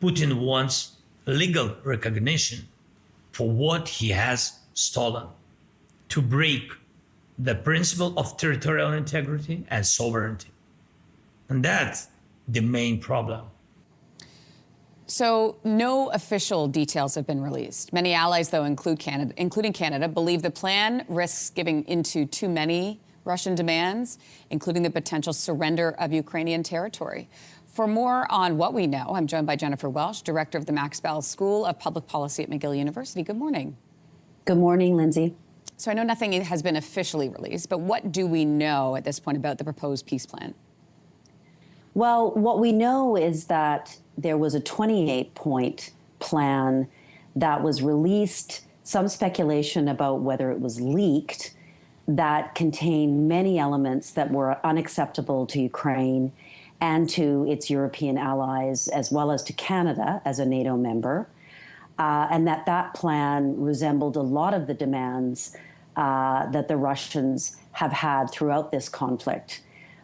Putin wants legal recognition for what he has stolen, to break the principle of territorial integrity and sovereignty. And that's the main problem. So no official details have been released. Many allies, though, including Canada, believe the plan risks giving into too many Russian demands, including the potential surrender of Ukrainian territory. For more on what we know, I'm joined by Jennifer Welsh, director of the Max Bell School of Public Policy at McGill University. Good morning. Good morning, Lindsay. So I know nothing has been officially released, but what do we know at this point about the proposed peace plan? Well, what we know is that there was a 28-point plan that was released, some speculation about whether it was leaked, that contained many elements that were unacceptable to Ukraine and to its European allies, as well as to Canada as a NATO member, and that plan resembled a lot of the demands that the Russians have had throughout this conflict.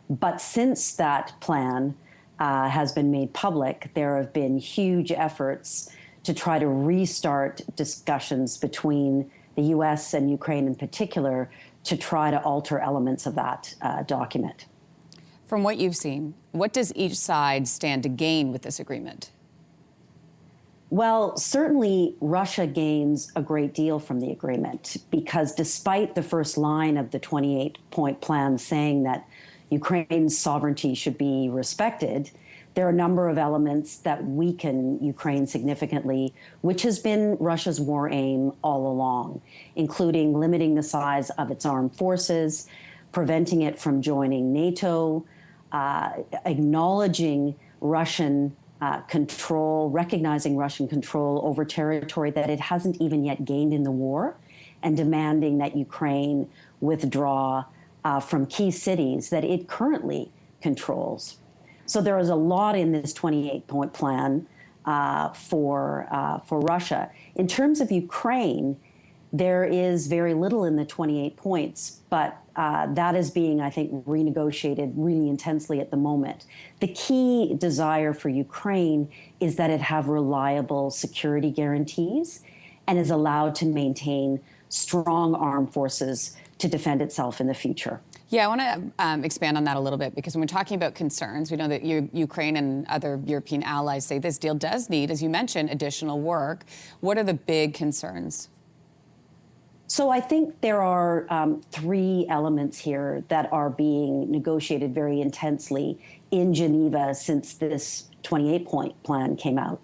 But since that plan has been made public, there have been huge efforts to try to restart discussions between the U.S. and Ukraine in particular to try to alter elements of that document. From what you've seen, what does each side stand to gain with this agreement? Well, certainly Russia gains a great deal from the agreement because despite the first line of the 28-point plan saying that Ukraine's sovereignty should be respected, there are a number of elements that weaken Ukraine significantly, which has been Russia's war aim all along, including limiting the size of its armed forces, preventing it from joining NATO, acknowledging Russian control, recognizing Russian control over territory that it hasn't even yet gained in the war, and demanding that Ukraine withdraw from key cities that it currently controls. So there is a lot in this 28-point plan for Russia. In terms of Ukraine, there is very little in the 28 points, but that is being, I think, renegotiated really intensely at the moment. The key desire for Ukraine is that it have reliable security guarantees and is allowed to maintain strong armed forces to defend itself in the future. Yeah, I want to expand on that a little bit, because when we're talking about concerns, we know that Ukraine and other European allies say this deal does need, as you mentioned, additional work. What are the big concerns? So I think there are three elements here that are being negotiated very intensely in Geneva since this 28-point plan came out.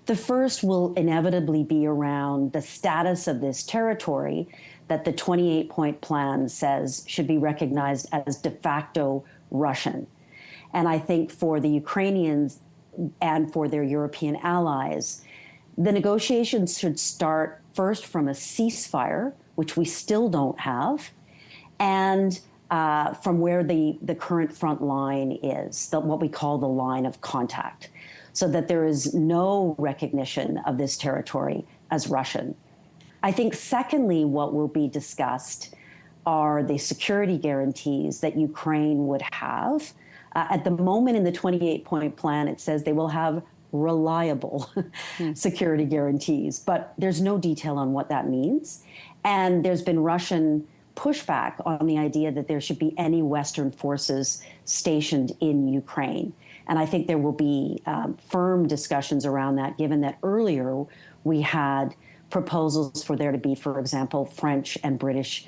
The first will inevitably be around the status of this territory that the 28-point plan says should be recognized as de facto Russian. And I think for the Ukrainians and for their European allies, the negotiations should start first from a ceasefire, which we still don't have, and from where the current front line is, what we call the line of contact, so that there is no recognition of this territory as Russian. I think, secondly, what will be discussed are the security guarantees that Ukraine would have. At the moment in the 28-point plan, it says they will have reliable security guarantees, but there's no detail on what that means. And there's been Russian pushback on the idea that there should be any Western forces stationed in Ukraine. And I think there will be firm discussions around that, given that earlier we had proposals for there to be, for example, French and British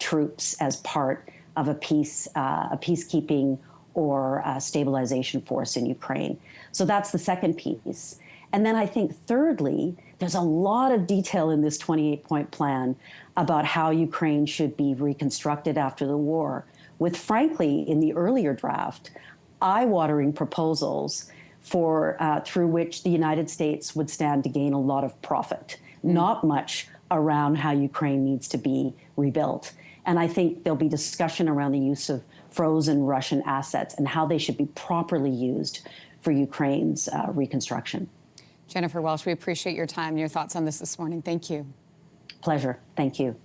troops as part of a peacekeeping or stabilization force in Ukraine. So that's the second piece. And then I think thirdly, there's a lot of detail in this 28-point plan about how Ukraine should be reconstructed after the war, with, frankly, in the earlier draft, eye-watering proposals for through which the United States would stand to gain a lot of profit, not much around how Ukraine needs to be rebuilt. And I think there'll be discussion around the use of frozen Russian assets and how they should be properly used for Ukraine's reconstruction. Jennifer Welsh, we appreciate your time and your thoughts on this morning. Thank you. Pleasure. Thank you.